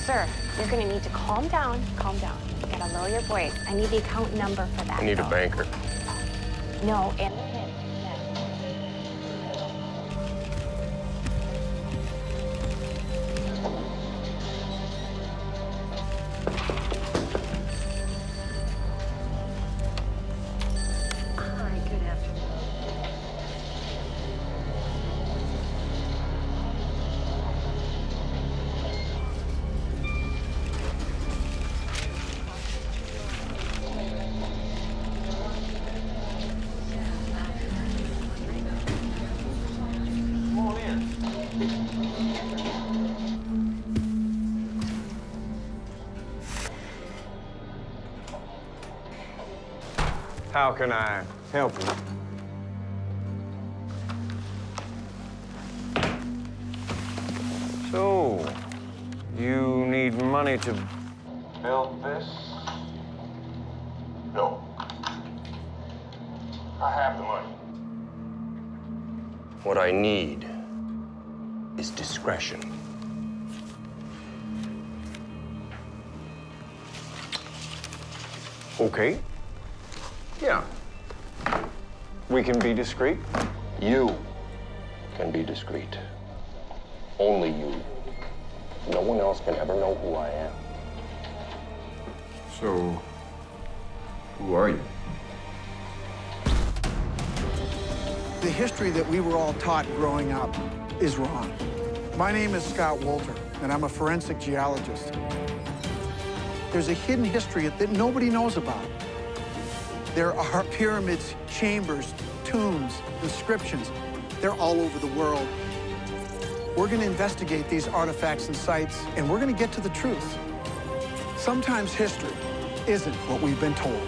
Sir, you're gonna need to calm down, calm down. You gotta lower your voice. I need the account number for that. I need a banker. No, and How can I help you? So, you need money to build this? No. I have the money. What I need is discretion. Okay. Yeah. We can be discreet. You can be discreet. Only you. No one else can ever know who I am. So, who are you? The history that we were all taught growing up is wrong. My name is Scott Wolter, and I'm a forensic geologist. There's a hidden history that nobody knows about. There are pyramids, chambers, tombs, inscriptions. They're all over the world. We're going to investigate these artifacts and sites, and we're going to get to the truth. Sometimes history isn't what we've been told.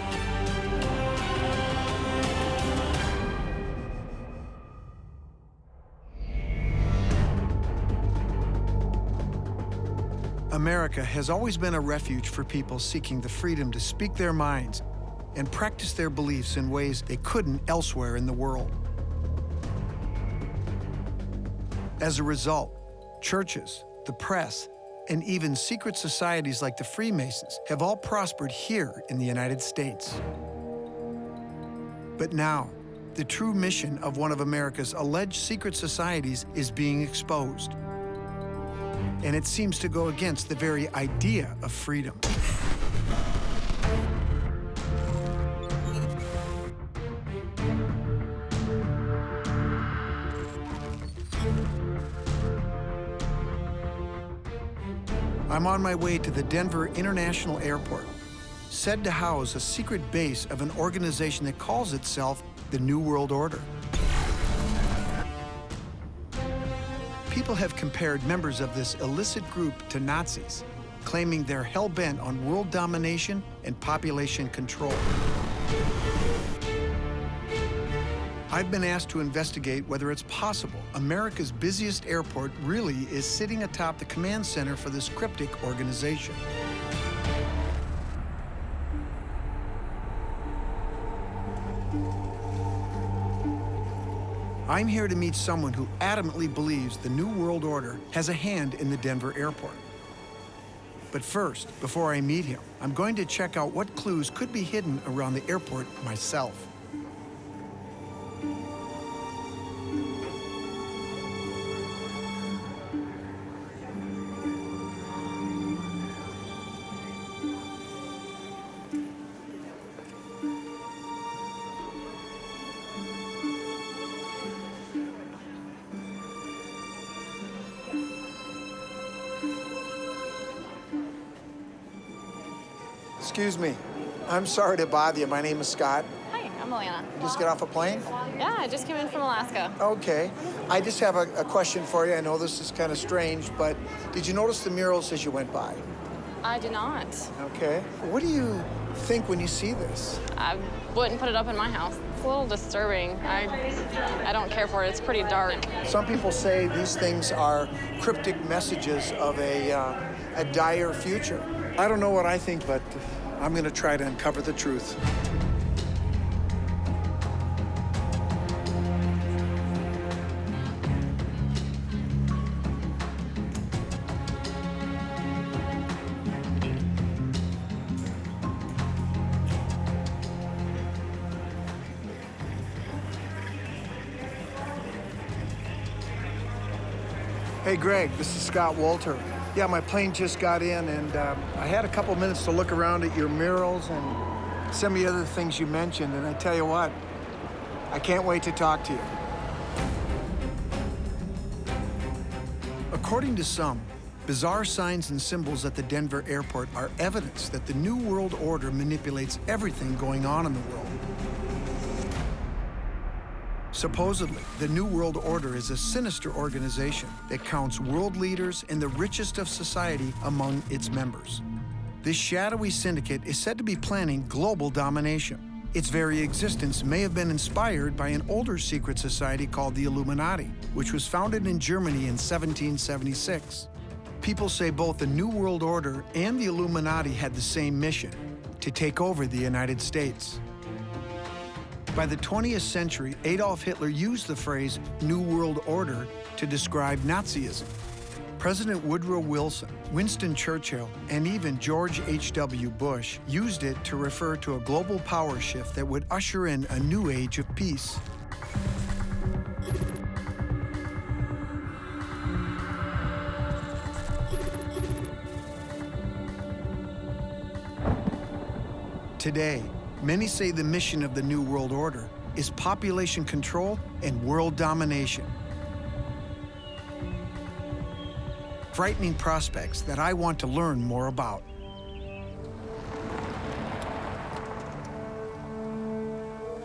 America has always been a refuge for people seeking the freedom to speak their minds and practice their beliefs in ways they couldn't elsewhere in the world. As a result, churches, the press, and even secret societies like the Freemasons have all prospered here in the United States. But now, the true mission of one of America's alleged secret societies is being exposed. And it seems to go against the very idea of freedom. I'm on my way to the Denver International Airport, said to house a secret base of an organization that calls itself the New World Order. People have compared members of this illicit group to Nazis, claiming they're hell-bent on world domination and population control. I've been asked to investigate whether it's possible America's busiest airport really is sitting atop the command center for this cryptic organization. I'm here to meet someone who adamantly believes the New World Order has a hand in the Denver airport. But first, before I meet him, I'm going to check out what clues could be hidden around the airport myself. Excuse me. I'm sorry to bother you. My name is Scott. Hi, I'm Elena. You just get off a plane? Yeah, I just came in from Alaska. Okay. I just have a question for you. I know this is kind of strange, but did you notice the murals as you went by? I did not. Okay. What do you think when you see this? I wouldn't put it up in my house. It's a little disturbing. I don't care for it. It's pretty dark. Some people say these things are cryptic messages of a dire future. I don't know what I think, but I'm going to try to uncover the truth. Hey, Greg, this is Scott Wolter. Yeah, my plane just got in, and I had a couple minutes to look around at your murals and some of the other things you mentioned, and I tell you what, I can't wait to talk to you. According to some, bizarre signs and symbols at the Denver airport are evidence that the New World Order manipulates everything going on in the world. Supposedly, the New World Order is a sinister organization that counts world leaders and the richest of society among its members. This shadowy syndicate is said to be planning global domination. Its very existence may have been inspired by an older secret society called the Illuminati, which was founded in Germany in 1776. People say both the New World Order and the Illuminati had the same mission: to take over the United States. By the 20th century, Adolf Hitler used the phrase New World Order to describe Nazism. President Woodrow Wilson, Winston Churchill, and even George H.W. Bush used it to refer to a global power shift that would usher in a new age of peace. Today, many say the mission of the New World Order is population control and world domination. Frightening prospects that I want to learn more about.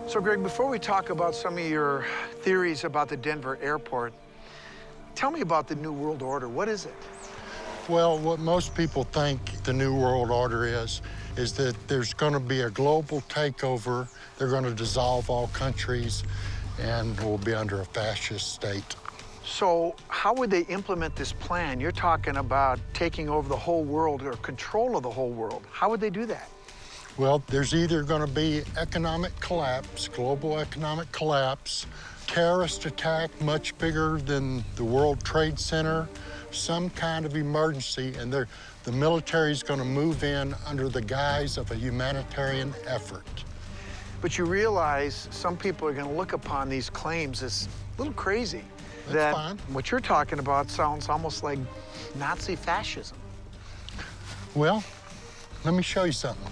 So, Greg, before we talk about some of your theories about the Denver airport, tell me about the New World Order. What is it? Well, what most people think the New World Order is that there's going to be a global takeover. They're going to dissolve all countries, and we'll be under a fascist state. So how would they implement this plan? You're talking about taking over the whole world or control of the whole world. How would they do that? Well, there's either going to be economic collapse, global economic collapse, terrorist attack much bigger than the World Trade Center, some kind of emergency, and the military's going to move in under the guise of a humanitarian effort. But you realize some people are going to look upon these claims as a little crazy. That's fine. What you're talking about sounds almost like Nazi fascism. Well, let me show you something.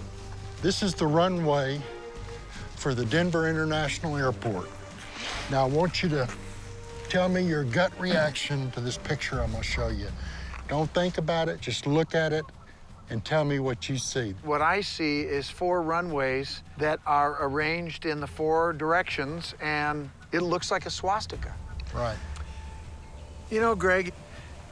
This is the runway for the Denver International Airport. Now, I want you to tell me your gut reaction to this picture I'm going to show you. Don't think about it, just look at it and tell me what you see. What I see is 4 runways that are arranged in the 4 directions, and it looks like a swastika. Right. You know, Greg,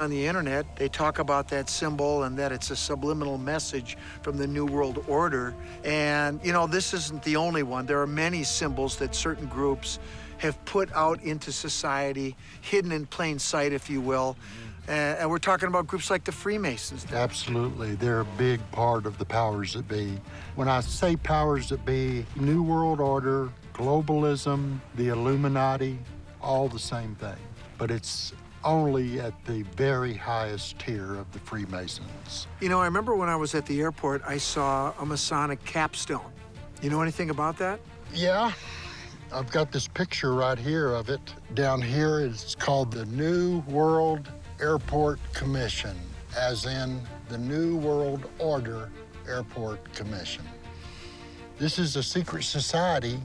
on the internet, they talk about that symbol and that it's a subliminal message from the New World Order. And, you know, this isn't the only one. There are many symbols that certain groups have put out into society, hidden in plain sight, if you will. And we're talking about groups like the Freemasons. Absolutely. They're a big part of the powers that be. When I say powers that be, New World Order, globalism, the Illuminati, all the same thing. But it's only at the very highest tier of the Freemasons. You know, I remember when I was at the airport, I saw a Masonic capstone. You know anything about that? Yeah. I've got this picture right here of it. Down here, it's called the New World Airport Commission, as in the New World Order Airport Commission. This is a secret society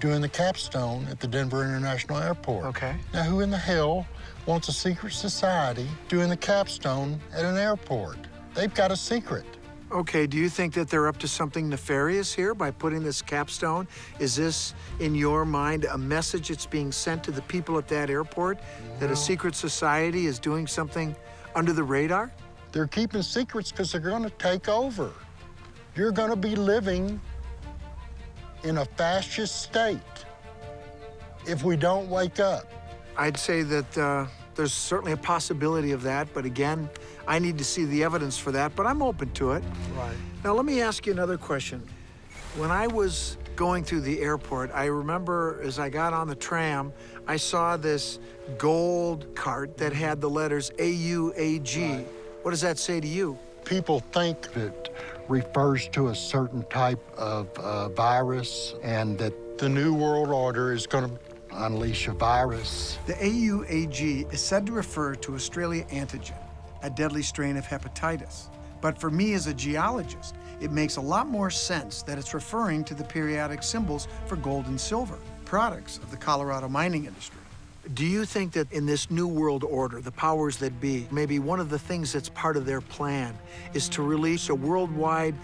doing the capstone at the Denver International Airport. Okay. Now, who in the hell wants a secret society doing the capstone at an airport? They've got a secret. Okay, do you think that they're up to something nefarious here by putting this capstone? Is this, in your mind, a message that's being sent to the people at that airport that a secret society is doing something under the radar? They're keeping secrets because they're going to take over. You're going to be living in a fascist state if we don't wake up. I'd say that there's certainly a possibility of that, but again, I need to see the evidence for that, but I'm open to it. Right. Now, let me ask you another question. When I was going through the airport, I remember as I got on the tram, I saw this gold cart that had the letters AUAG. Right. What does that say to you? People think it refers to a certain type of virus and that the New World Order is going to unleash a virus. The AUAG is said to refer to Australia antigen, a deadly strain of hepatitis. But for me as a geologist, it makes a lot more sense that it's referring to the periodic symbols for gold and silver, products of the Colorado mining industry. Do you think that in this new world order, the powers that be, maybe one of the things that's part of their plan is to release a worldwide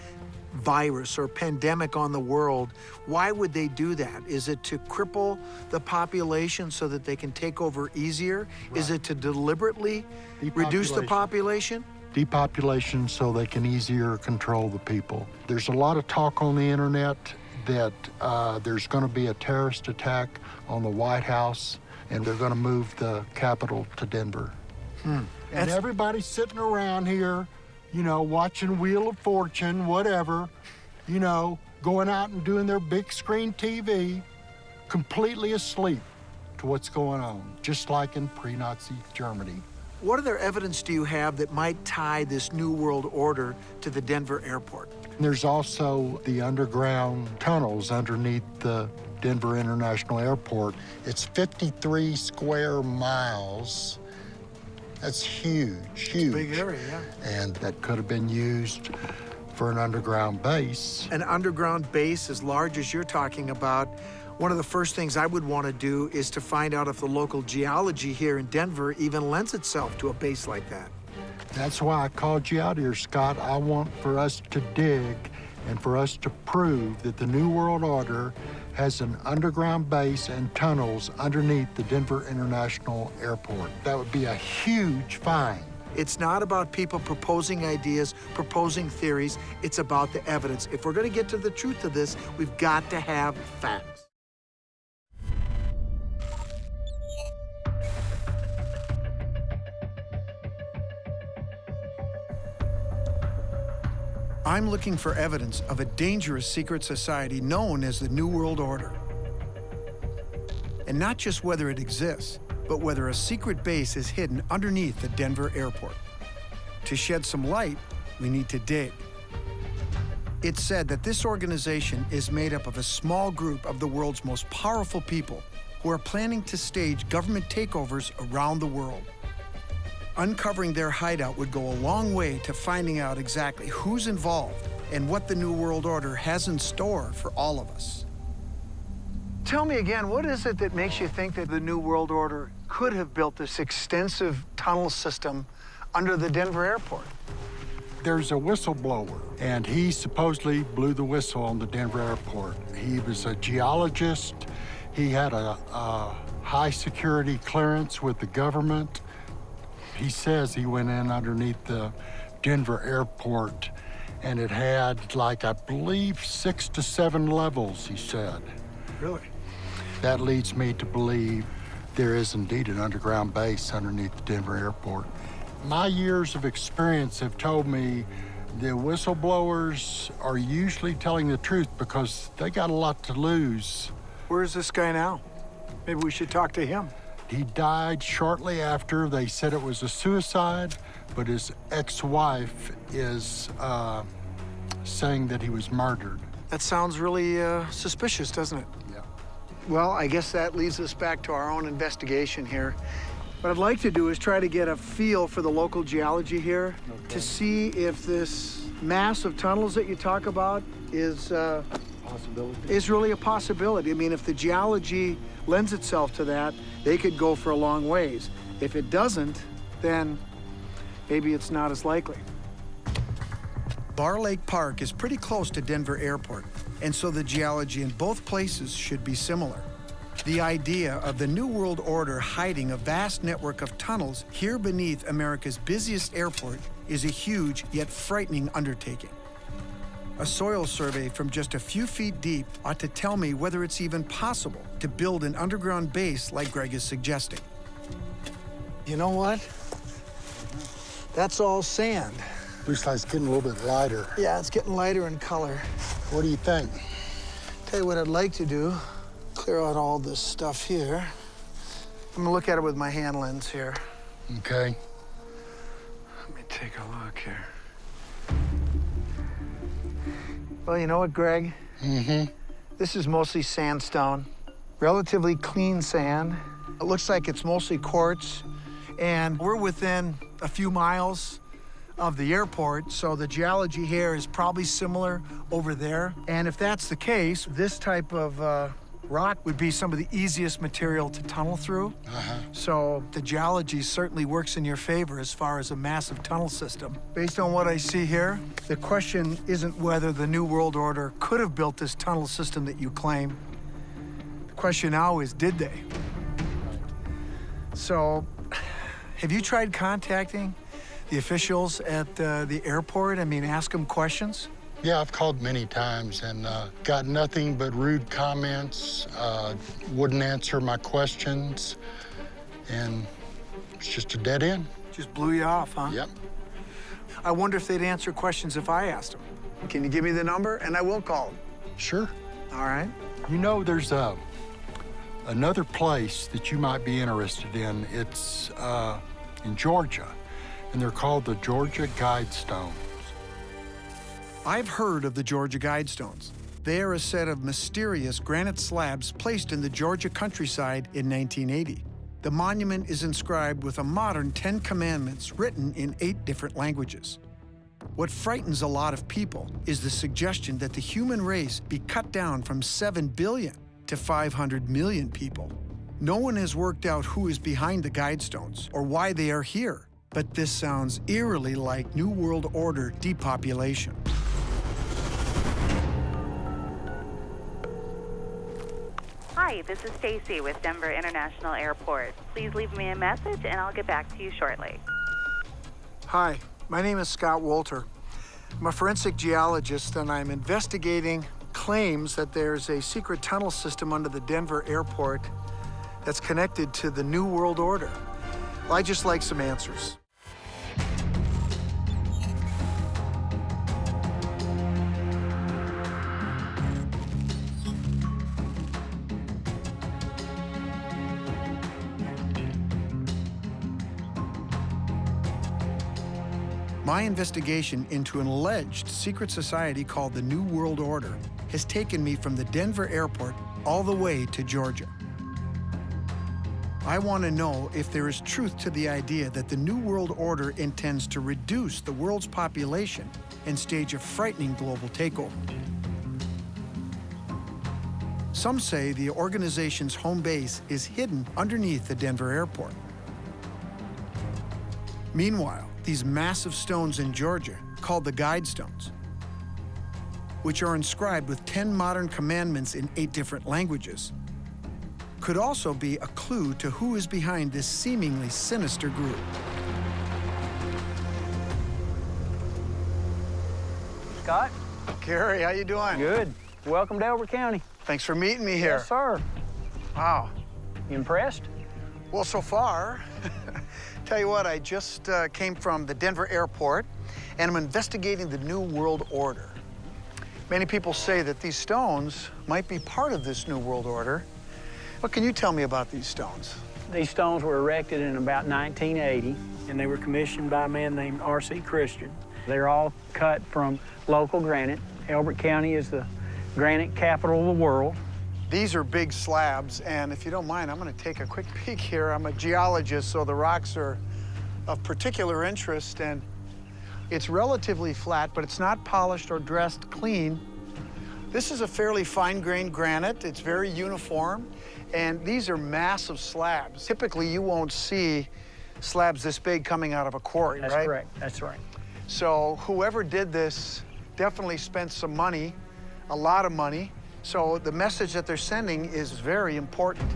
virus or pandemic on the world? Why would they do that? Is it to cripple the population so that they can take over easier? Right. Is it to deliberately reduce the population? Depopulation so they can easier control the people. There's a lot of talk on the internet that there's going to be a terrorist attack on the White House, and they're going to move the capital to Denver. And everybody's sitting around here, you know, watching Wheel of Fortune, whatever, you know, going out and doing their big screen TV, completely asleep to what's going on, just like in pre-Nazi Germany. What other evidence do you have that might tie this new world order to the Denver airport? There's also the underground tunnels underneath the Denver International Airport. It's 53 square miles. That's huge, huge. It's a big area, yeah. And that could have been used for an underground base. An underground base as large as you're talking about, one of the first things I would want to do is to find out if the local geology here in Denver even lends itself to a base like that. That's why I called you out here, Scott. I want for us to dig and for us to prove that the New World Order has an underground base and tunnels underneath the Denver International Airport. That would be a huge find. It's not about people proposing ideas, proposing theories. It's about the evidence. If we're going to get to the truth of this, we've got to have facts. I'm looking for evidence of a dangerous secret society known as the New World Order. And not just whether it exists, but whether a secret base is hidden underneath the Denver airport. To shed some light, we need to dig. It's said that this organization is made up of a small group of the world's most powerful people who are planning to stage government takeovers around the world. Uncovering their hideout would go a long way to finding out exactly who's involved and what the New World Order has in store for all of us. Tell me again, what is it that makes you think that the New World Order could have built this extensive tunnel system under the Denver airport? There's a whistleblower, and he supposedly blew the whistle on the Denver airport. He was a geologist. He had a high security clearance with the government. He says he went in underneath the Denver airport, and it had, like, I believe, 6 to 7 levels, he said. Really? That leads me to believe there is indeed an underground base underneath the Denver airport. My years of experience have told me the whistleblowers are usually telling the truth because they got a lot to lose. Where's this guy now? Maybe we should talk to him. He died shortly after. They said it was a suicide, but his ex-wife is saying that he was murdered. That sounds really suspicious, doesn't it? Yeah. Well, I guess that leads us back to our own investigation here. What I'd like to do is try to get a feel for the local geology here to see if this mass of tunnels that you talk about is really a possibility. I mean, if the geology lends itself to that, they could go for a long ways. If it doesn't, then maybe it's not as likely. Bar Lake Park is pretty close to Denver Airport, and so the geology in both places should be similar. The idea of the New World Order hiding a vast network of tunnels here beneath America's busiest airport is a huge yet frightening undertaking. A soil survey from just a few feet deep ought to tell me whether it's even possible to build an underground base like Greg is suggesting. You know what? That's all sand. Looks like it's getting a little bit lighter. Yeah, it's getting lighter in color. What do you think? Tell you what I'd like to do, clear out all this stuff here. I'm gonna look at it with my hand lens here. Okay. Let me take a look here. Well, you know what, Greg? Mm-hmm. This is mostly sandstone. Relatively clean sand. It looks like it's mostly quartz, and we're within a few miles of the airport, so the geology here is probably similar over there. And if that's the case, this type of rock would be some of the easiest material to tunnel through. So the geology certainly works in your favor as far as a massive tunnel system. Based on what I see here, the question isn't whether the New World Order could have built this tunnel system that you claim. The question now is, did they? So, have you tried contacting the officials at the airport? I mean, ask them questions? Yeah, I've called many times and got nothing but rude comments, wouldn't answer my questions, and it's just a dead end. Just blew you off, huh? Yep. I wonder if they'd answer questions if I asked them. Can you give me the number? And I will call them. Sure. All right. You know, there's another place that you might be interested in. It's in Georgia, and they're called the Georgia Guidestones. I've heard of the Georgia Guidestones. They are a set of mysterious granite slabs placed in the Georgia countryside in 1980. The monument is inscribed with a modern 10 Commandments written in 8 different languages. What frightens a lot of people is the suggestion that the human race be cut down from 7 billion to 500 million people. No one has worked out who is behind the Guidestones or why they are here, but this sounds eerily like New World Order depopulation. Hi, this is Stacy with Denver International Airport. Please leave me a message and I'll get back to you shortly. Hi, my name is Scott Wolter. I'm a forensic geologist and I'm investigating claims that there's a secret tunnel system under the Denver airport that's connected to the New World Order. Well, I'd just like some answers. My investigation into an alleged secret society called the New World Order has taken me from the Denver airport all the way to Georgia. I want to know if there is truth to the idea that the New World Order intends to reduce the world's population and stage a frightening global takeover. Some say the organization's home base is hidden underneath the Denver airport. Meanwhile, these massive stones in Georgia, called the Guidestones, which are inscribed with 10 modern commandments in 8 different languages, could also be a clue to who is behind this seemingly sinister group. Scott? Gary, how you doing? Good. Welcome to Elbert County. Thanks for meeting me here. Yes, sir. Wow. You impressed? Well, so far, tell you what, I just came from the Denver airport, and I'm investigating the New World Order. Many people say that these stones might be part of this New World Order. What can you tell me about these stones? These stones were erected in about 1980, and they were commissioned by a man named R.C. Christian. They're all cut from local granite. Elbert County is the granite capital of the world. These are big slabs, and if you don't mind, I'm going to take a quick peek here. I'm a geologist, so the rocks are of particular interest, and it's relatively flat, but it's not polished or dressed clean. This is a fairly fine-grained granite. It's very uniform, and these are massive slabs. Typically, you won't see slabs this big coming out of a quarry, right? That's correct. That's right. So whoever did this definitely spent some money, a lot of money. So the message that they're sending is very important.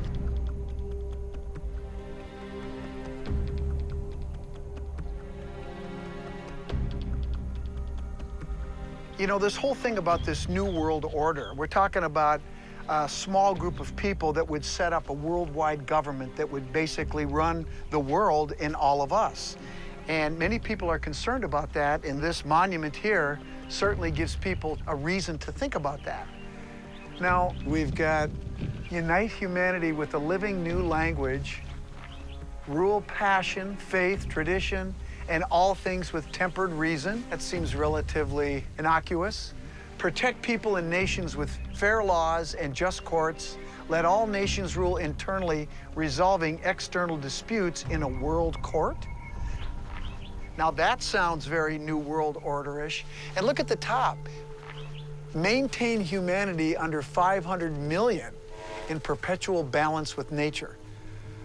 You know, this whole thing about this New World Order, we're talking about a small group of people that would set up a worldwide government that would basically run the world in all of us. And many people are concerned about that, and this monument here certainly gives people a reason to think about that. Now, we've got unite humanity with a living new language, rule passion, faith, tradition, and all things with tempered reason. That seems relatively innocuous. Protect people and nations with fair laws and just courts, Let all nations rule internally, resolving external disputes in a world court. Now that sounds very New World Order-ish. And look at the top. Maintain humanity under 500 million in perpetual balance with nature.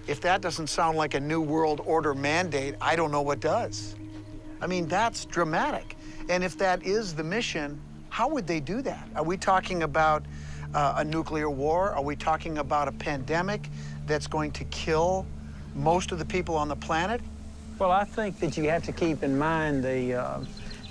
If that doesn't sound like a New World Order mandate, I don't know what does. I mean, that's dramatic. And if that is the mission, how would they do that? Are we talking about a nuclear war? Are we talking about a pandemic that's going to kill most of the people on the planet? Well, I think that you have to keep in mind the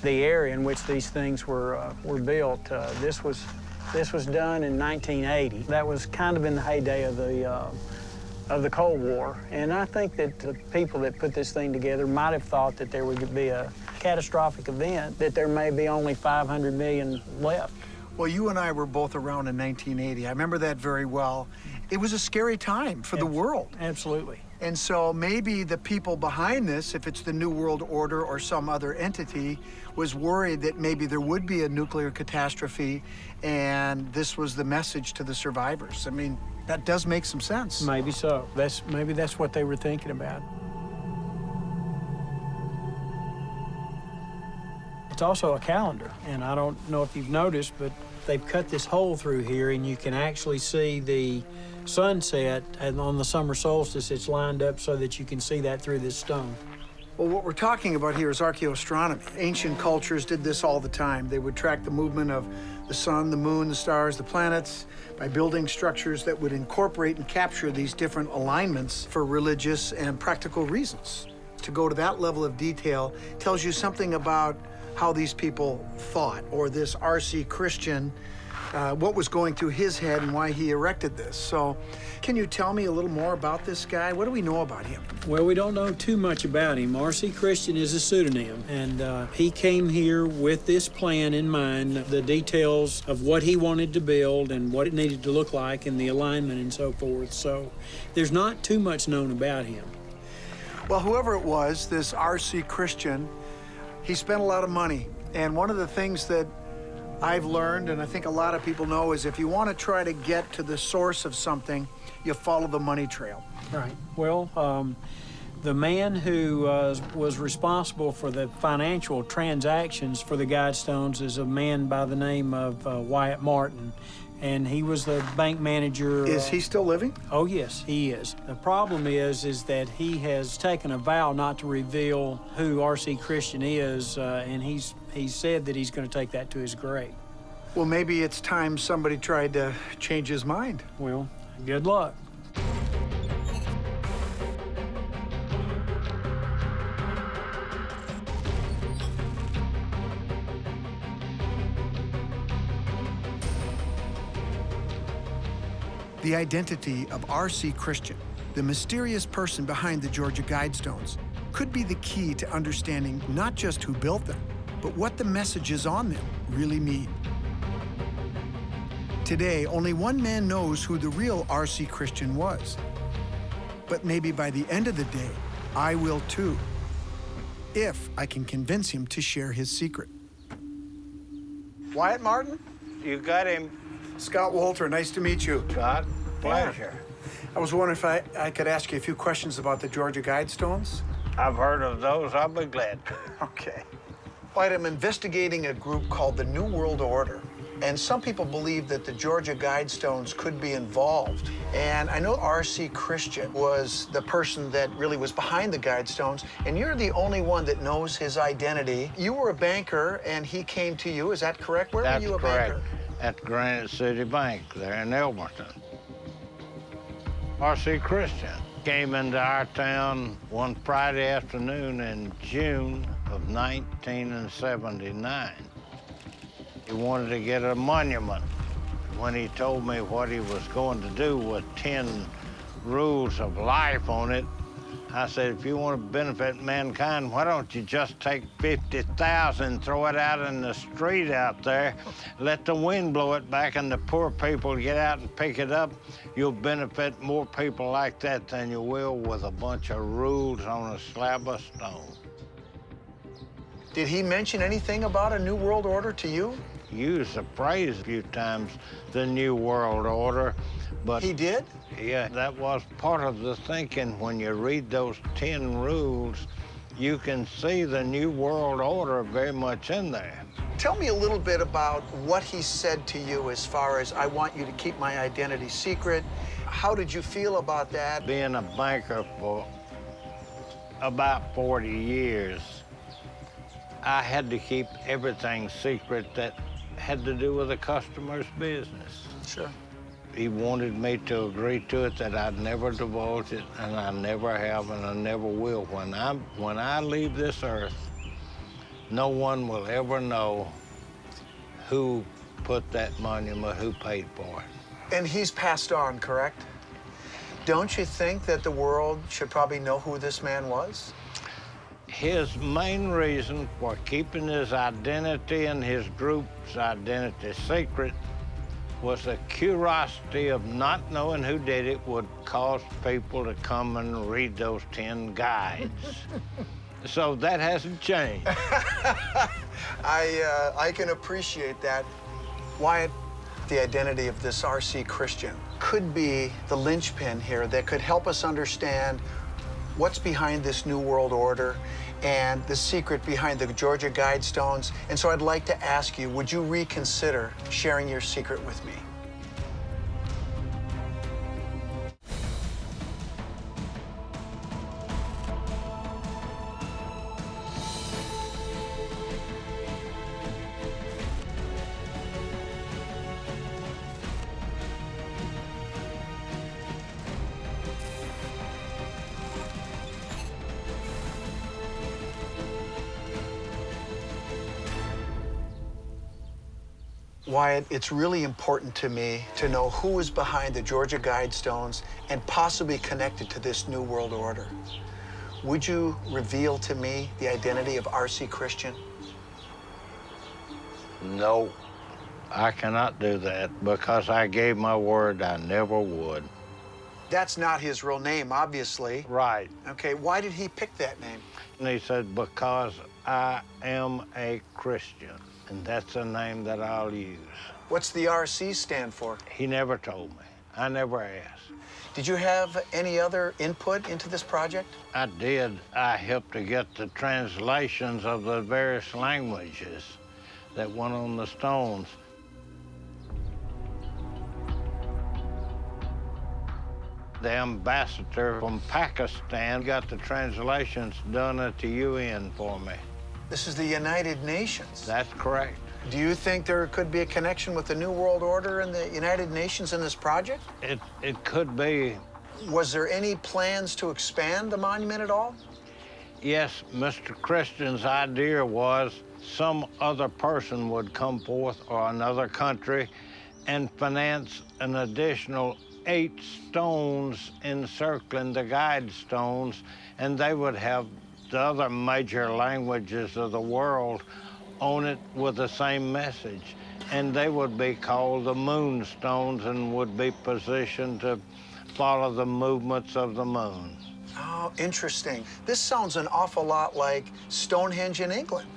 area in which these things were built. This was done in 1980. That was kind of in the heyday of the Cold War. And I think that the people that put this thing together might have thought that there would be a catastrophic event, that there may be only 500 million left. Well, you and I were both around in 1980. I remember that very well. It was a scary time for the world. Absolutely. And so maybe the people behind this, if it's the New World Order or some other entity, was worried that maybe there would be a nuclear catastrophe, and this was the message to the survivors. I mean, that does make some sense. Maybe so. Maybe that's what they were thinking about. It's also a calendar, and I don't know if you've noticed, but they've cut this hole through here, and you can actually see the sunset, and on the summer solstice, it's lined up so that you can see that through this stone. Well, what we're talking about here is archaeoastronomy. Ancient cultures did this all the time. They would track the movement of the sun, the moon, the stars, the planets, by building structures that would incorporate and capture these different alignments for religious and practical reasons. To go to that level of detail tells you something about how these people thought, or this R.C. Christian, what was going through his head and why he erected this. So can you tell me a little more about this guy? What do we know about him? Well, we don't know too much about him. R.C. Christian is a pseudonym, and he came here with this plan in mind, the details of what he wanted to build and what it needed to look like and the alignment and so forth. So there's not too much known about him. Well, whoever it was, this R.C. Christian, he spent a lot of money. And one of the things that I've learned, and I think a lot of people know, is if you want to try to get to the source of something, you follow the money trail. Right. Well, the man who was responsible for the financial transactions for the Guidestones is a man by the name of Wyatt Martin, and he was the bank manager. Is he still living? Oh, yes, he is. The problem is that he has taken a vow not to reveal who R.C. Christian is, and he's said that he's going to take that to his grave. Well, maybe it's time somebody tried to change his mind. Well, good luck. The identity of R.C. Christian, the mysterious person behind the Georgia Guidestones, could be the key to understanding not just who built them, but what the messages on them really mean. Today, only one man knows who the real R.C. Christian was. But maybe by the end of the day, I will too, if I can convince him to share his secret. Wyatt Martin? You got him. Scott Wolter, nice to meet you. Scott, pleasure. I was wondering if I could ask you a few questions about the Georgia Guidestones? I've heard of those. I'll be glad. Okay. Wyatt, I'm investigating a group called the New World Order, and some people believe that the Georgia Guidestones could be involved. And I know R.C. Christian was the person that really was behind the Guidestones, and you're the only one that knows his identity. You were a banker, and he came to you. Is that correct? Where were you a banker? At Granite City Bank there in Elberton. R.C. Christian came into our town one Friday afternoon in June of 1979. He wanted to get a monument. When he told me what he was going to do with 10 rules of life on it, I said, if you want to benefit mankind, why don't you just take 50,000, throw it out in the street out there, let the wind blow it back and the poor people get out and pick it up. You'll benefit more people like that than you will with a bunch of rules on a slab of stone. Did he mention anything about a New World Order to you? Used the phrase a few times, the New World Order, but... He did? Yeah, that was part of the thinking. When you read those 10 rules, you can see the New World Order very much in there. Tell me a little bit about what he said to you as far as, I want you to keep my identity secret. How did you feel about that? Being a banker for about 40 years, I had to keep everything secret that had to do with the customer's business. Sure. He wanted me to agree to it, that I'd never divulge it, and I never have, and I never will. When I leave this earth, no one will ever know who put that monument, who paid for it. And he's passed on, correct? Don't you think that the world should probably know who this man was? His main reason for keeping his identity and his group's identity secret was the curiosity of not knowing who did it would cause people to come and read those 10 guides. So that hasn't changed. I can appreciate that. Wyatt, the identity of this R.C. Christian could be the linchpin here that could help us understand what's behind this New World Order and the secret behind the Georgia Guidestones. And so I'd like to ask you, would you reconsider sharing your secret with me? Wyatt, it's really important to me to know who is behind the Georgia Guidestones and possibly connected to this New World Order. Would you reveal to me the identity of R.C. Christian? No, I cannot do that because I gave my word I never would. That's not his real name, obviously. Right. Okay, why did he pick that name? And he said, because I am a Christian, and that's a name that I'll use. What's the R.C. stand for? He never told me. I never asked. Did you have any other input into this project? I did. I helped to get the translations of the various languages that went on the stones. The ambassador from Pakistan got the translations done at the UN for me. This is the United Nations. That's correct. Do you think there could be a connection with the New World Order and the United Nations in this project? It could be. Was there any plans to expand the monument at all? Yes, Mr. Christian's idea was some other person would come forth, or another country, and finance an additional 8 stones encircling the guide stones, and they would have the other major languages of the world on it with the same message. And they would be called the moonstones and would be positioned to follow the movements of the moon. Oh, interesting. This sounds an awful lot like Stonehenge in England.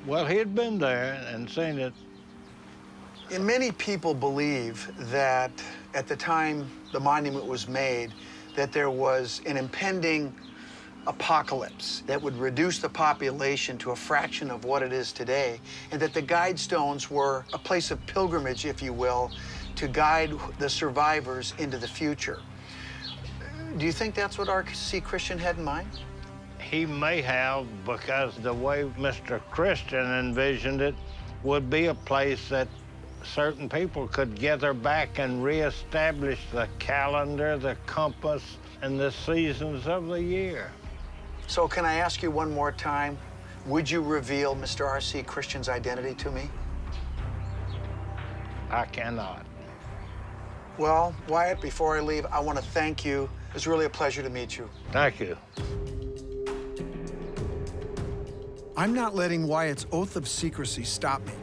Well, he had been there and seen it. And many people believe that at the time the monument was made, that there was an impending apocalypse that would reduce the population to a fraction of what it is today, and that the guide stones were a place of pilgrimage, if you will, to guide the survivors into the future. Do you think that's what R.C. Christian had in mind? He may have, because the way Mr. Christian envisioned it would be a place that certain people could gather back and reestablish the calendar, the compass, and the seasons of the year. So can I ask you one more time, would you reveal Mr. R.C. Christian's identity to me? I cannot. Well, Wyatt, before I leave, I want to thank you. It was really a pleasure to meet you. Thank you. I'm not letting Wyatt's oath of secrecy stop me.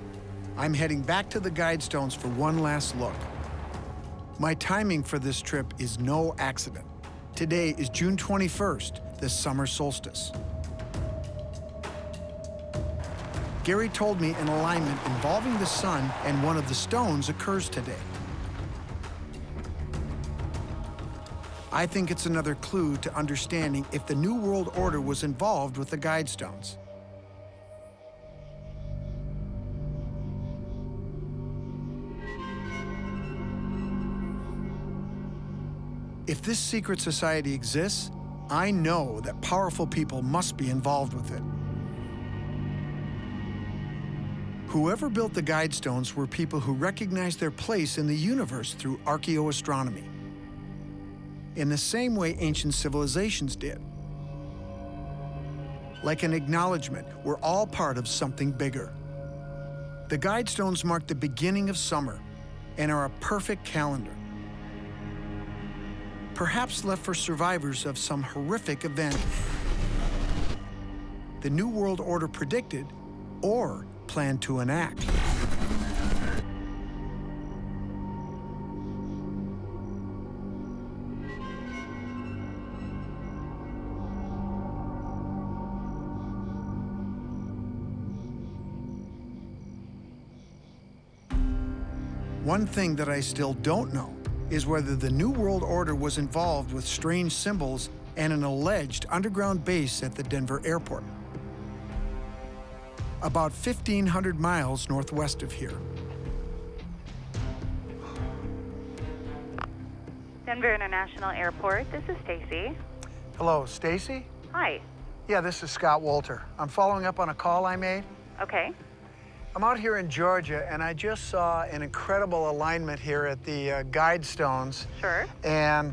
I'm heading back to the Guidestones for one last look. My timing for this trip is no accident. Today is June 21st, the summer solstice. Gary told me an alignment involving the sun and one of the stones occurs today. I think it's another clue to understanding if the New World Order was involved with the Guidestones. If this secret society exists, I know that powerful people must be involved with it. Whoever built the Guidestones were people who recognized their place in the universe through archaeoastronomy, in the same way ancient civilizations did. Like an acknowledgement, we're all part of something bigger. The Guidestones mark the beginning of summer and are a perfect calendar, perhaps left for survivors of some horrific event the New World Order predicted or planned to enact. One thing that I still don't know is whether the New World Order was involved with strange symbols and an alleged underground base at the Denver airport, about 1,500 miles northwest of here. Denver International Airport, this is Stacy. Hello, Stacy? Hi. Yeah, this is Scott Wolter. I'm following up on a call I made. Okay. I'm out here in Georgia, and I just saw an incredible alignment here at the Guidestones. Sure. And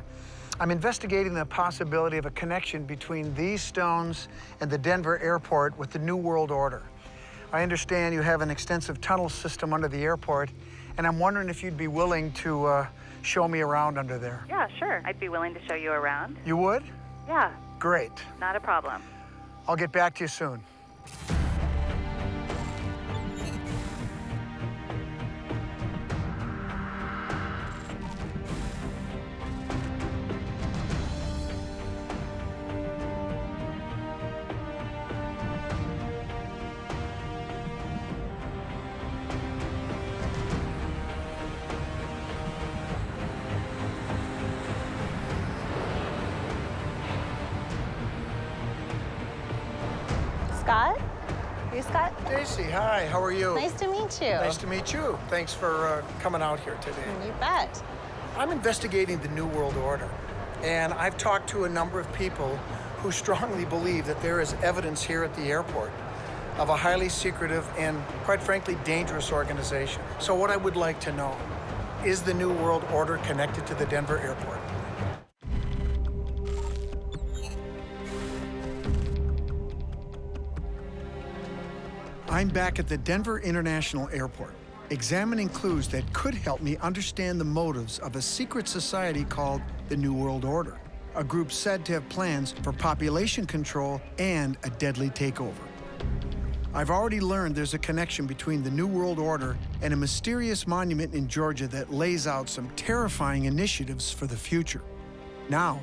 I'm investigating the possibility of a connection between these stones and the Denver airport with the New World Order. I understand you have an extensive tunnel system under the airport, and I'm wondering if you'd be willing to show me around under there. Yeah, sure. I'd be willing to show you around. You would? Yeah. Great. Not a problem. I'll get back to you soon. Scott? Are you Scott? Stacy, hi, how are you? Nice to meet you. Nice to meet you. Thanks for coming out here today. You bet. I'm investigating the New World Order, and I've talked to a number of people who strongly believe that there is evidence here at the airport of a highly secretive and, quite frankly, dangerous organization. So what I would like to know, is the New World Order connected to the Denver airport? I'm back at the Denver International Airport, examining clues that could help me understand the motives of a secret society called the New World Order, a group said to have plans for population control and a deadly takeover. I've already learned there's a connection between the New World Order and a mysterious monument in Georgia that lays out some terrifying initiatives for the future. Now,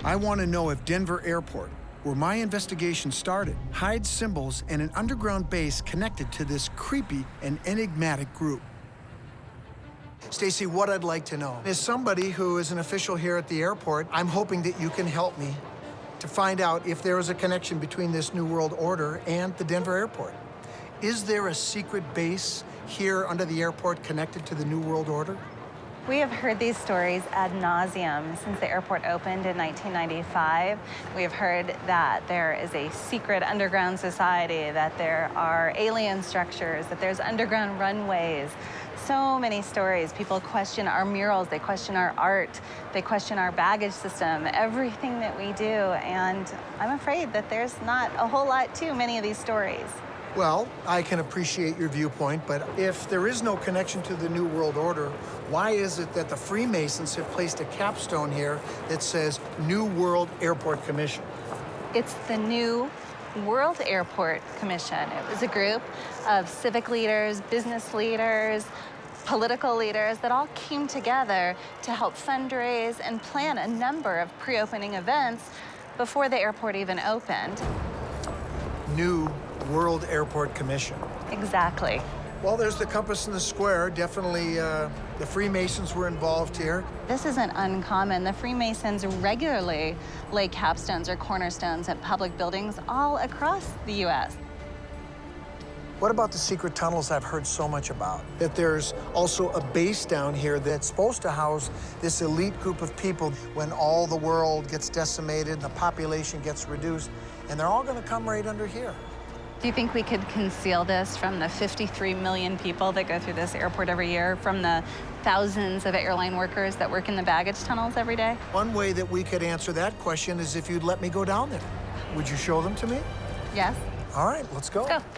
I want to know if Denver Airport, where my investigation started, hides symbols and an underground base connected to this creepy and enigmatic group. Stacy, what I'd like to know is, somebody who is an official here at the airport, I'm hoping that you can help me to find out if there is a connection between this New World Order and the Denver airport. Is there a secret base here under the airport connected to the New World Order? We have heard these stories ad nauseum since the airport opened in 1995. We have heard that there is a secret underground society, that there are alien structures, that there's underground runways. So many stories. People question our murals, they question our art, they question our baggage system, everything that we do. And I'm afraid that there's not a whole lot to many of these stories. Well, I can appreciate your viewpoint, but if there is no connection to the New World Order, why is it that the Freemasons have placed a capstone here that says New World Airport Commission? It's the New World Airport Commission. It was a group of civic leaders, business leaders, political leaders that all came together to help fundraise and plan a number of pre-opening events before the airport even opened. New World Airport Commission. Exactly. Well, there's the compass in the square. Definitely the Freemasons were involved here. This isn't uncommon. The Freemasons regularly lay capstones or cornerstones at public buildings all across the U.S. What about the secret tunnels I've heard so much about? That there's also a base down here that's supposed to house this elite group of people when all the world gets decimated and the population gets reduced, and they're all gonna come right under here. Do you think we could conceal this from the 53 million people that go through this airport every year, from the thousands of airline workers that work in the baggage tunnels every day? One way that we could answer that question is if you'd let me go down there. Would you show them to me? Yes. All right, let's go. Let's go.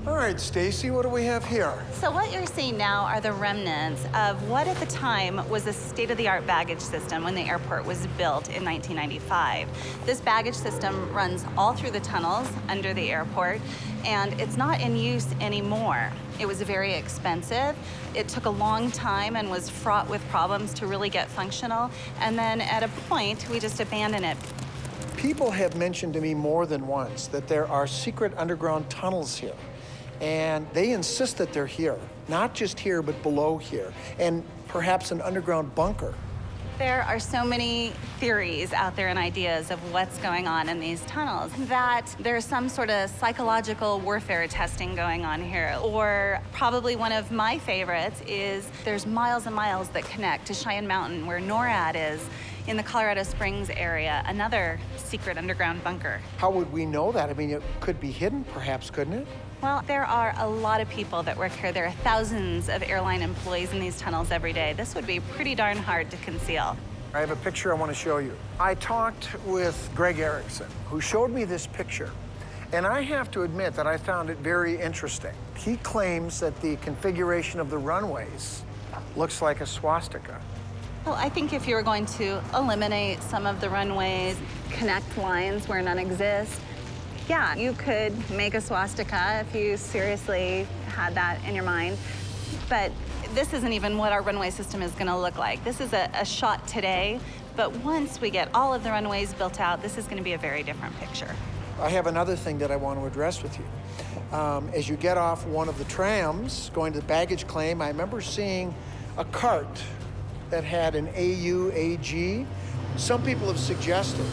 All right, Stacy, what do we have here? So what you're seeing now are the remnants of what at the time was a state-of-the-art baggage system when the airport was built in 1995. This baggage system runs all through the tunnels under the airport, and it's not in use anymore. It was very expensive. It took a long time and was fraught with problems to really get functional. And then at a point, we just abandoned it. People have mentioned to me more than once that there are secret underground tunnels here. And they insist that they're here, not just here, but below here, and perhaps an underground bunker. There are so many theories out there and ideas of what's going on in these tunnels that there's some sort of psychological warfare testing going on here. Or probably one of my favorites is there's miles and miles that connect to Cheyenne Mountain, where NORAD is, in the Colorado Springs area, another secret underground bunker. How would we know that? I mean, it could be hidden, perhaps, couldn't it? Well, there are a lot of people that work here. There are thousands of airline employees in these tunnels every day. This would be pretty darn hard to conceal. I have a picture I want to show you. I talked with Greg Erickson, who showed me this picture. And I have to admit that I found it very interesting. He claims that the configuration of the runways looks like a swastika. Well, I think if you were going to eliminate some of the runways, connect lines where none exist, yeah, you could make a swastika if you seriously had that in your mind. But this isn't even what our runway system is going to look like. This is a shot today, but once we get all of the runways built out, this is going to be a very different picture. I have another thing that I want to address with you. As you get off one of the trams going to the baggage claim, I remember seeing a cart that had an AUAG. Some people have suggested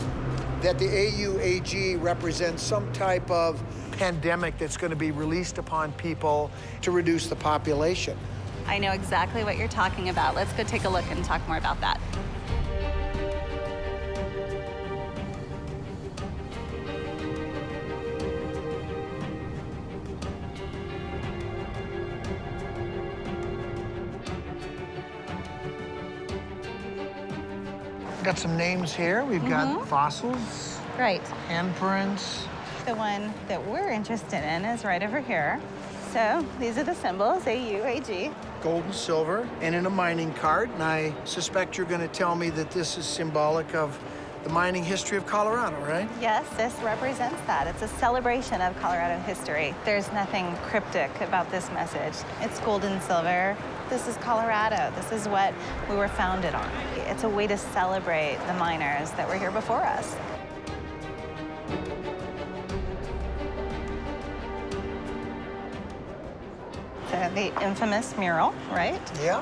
that the AUAG represents some type of pandemic that's going to be released upon people to reduce the population. I know exactly what you're talking about. Let's go take a look and talk more about that. Got some names here. We've got fossils, Right. handprints. The one that we're interested in is right over here. So these are the symbols, AUAG. Gold and silver, and in a mining cart. And I suspect you're going to tell me that this is symbolic of the mining history of Colorado, right? Yes, this represents that. It's a celebration of Colorado history. There's nothing cryptic about this message. It's gold and silver. This is Colorado. This is what we were founded on. It's a way to celebrate the miners that were here before us. So the infamous mural, right? Yeah.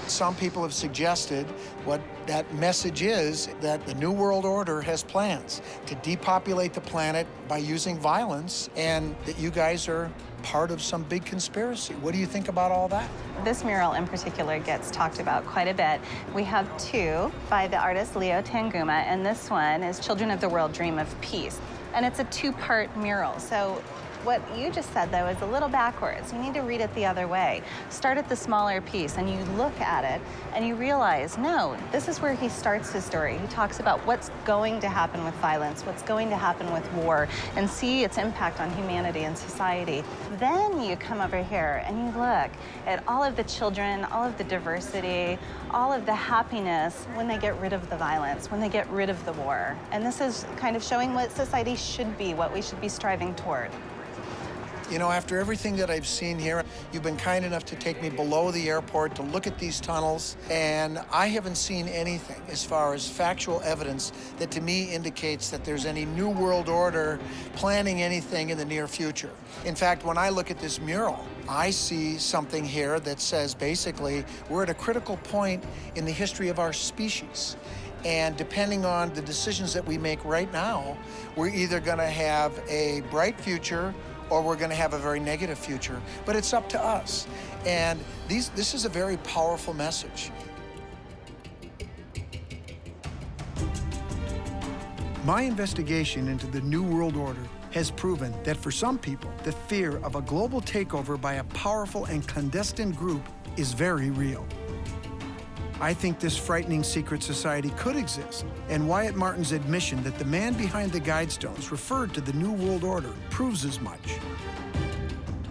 Some people have suggested what that message is, that the New World Order has plans to depopulate the planet by using violence, and that you guys are part of some big conspiracy. What do you think about all that? This mural in particular gets talked about quite a bit. We have two by the artist Leo Tanguma, and this one is Children of the World Dream of Peace. And it's a two-part mural. So what you just said, though, is a little backwards. You need to read it the other way. Start at the smaller piece, and you look at it, and you realize, no, this is where he starts his story. He talks about what's going to happen with violence, what's going to happen with war, and see its impact on humanity and society. Then you come over here, and you look at all of the children, all of the diversity, all of the happiness when they get rid of the violence, when they get rid of the war. And this is kind of showing what society should be, what we should be striving toward. You know, after everything that I've seen here, you've been kind enough to take me below the airport to look at these tunnels, and I haven't seen anything as far as factual evidence that to me indicates that there's any New World Order planning anything in the near future. In fact, when I look at this mural, I see something here that says basically we're at a critical point in the history of our species. And depending on the decisions that we make right now, we're either going to have a bright future or we're going to have a very negative future. But it's up to us. And this is a very powerful message. My investigation into the New World Order has proven that for some people, the fear of a global takeover by a powerful and clandestine group is very real. I think this frightening secret society could exist, and Wyatt Martin's admission that the man behind the Guidestones referred to the New World Order proves as much.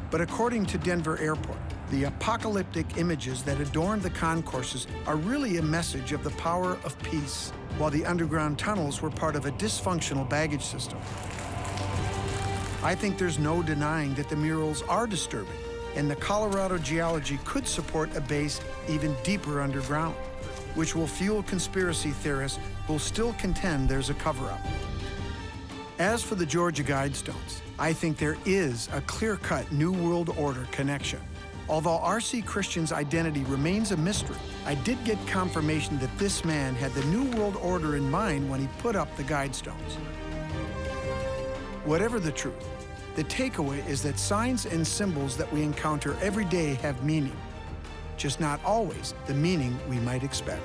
But according to Denver Airport, the apocalyptic images that adorn the concourses are really a message of the power of peace, while the underground tunnels were part of a dysfunctional baggage system. I think there's no denying that the murals are disturbing, and the Colorado geology could support a base even deeper underground, which will fuel conspiracy theorists who will still contend there's a cover-up. As for the Georgia Guidestones, I think there is a clear-cut New World Order connection. Although R.C. Christian's identity remains a mystery, I did get confirmation that this man had the New World Order in mind when he put up the Guidestones. Whatever the truth, the takeaway is that signs and symbols that we encounter every day have meaning, just not always the meaning we might expect.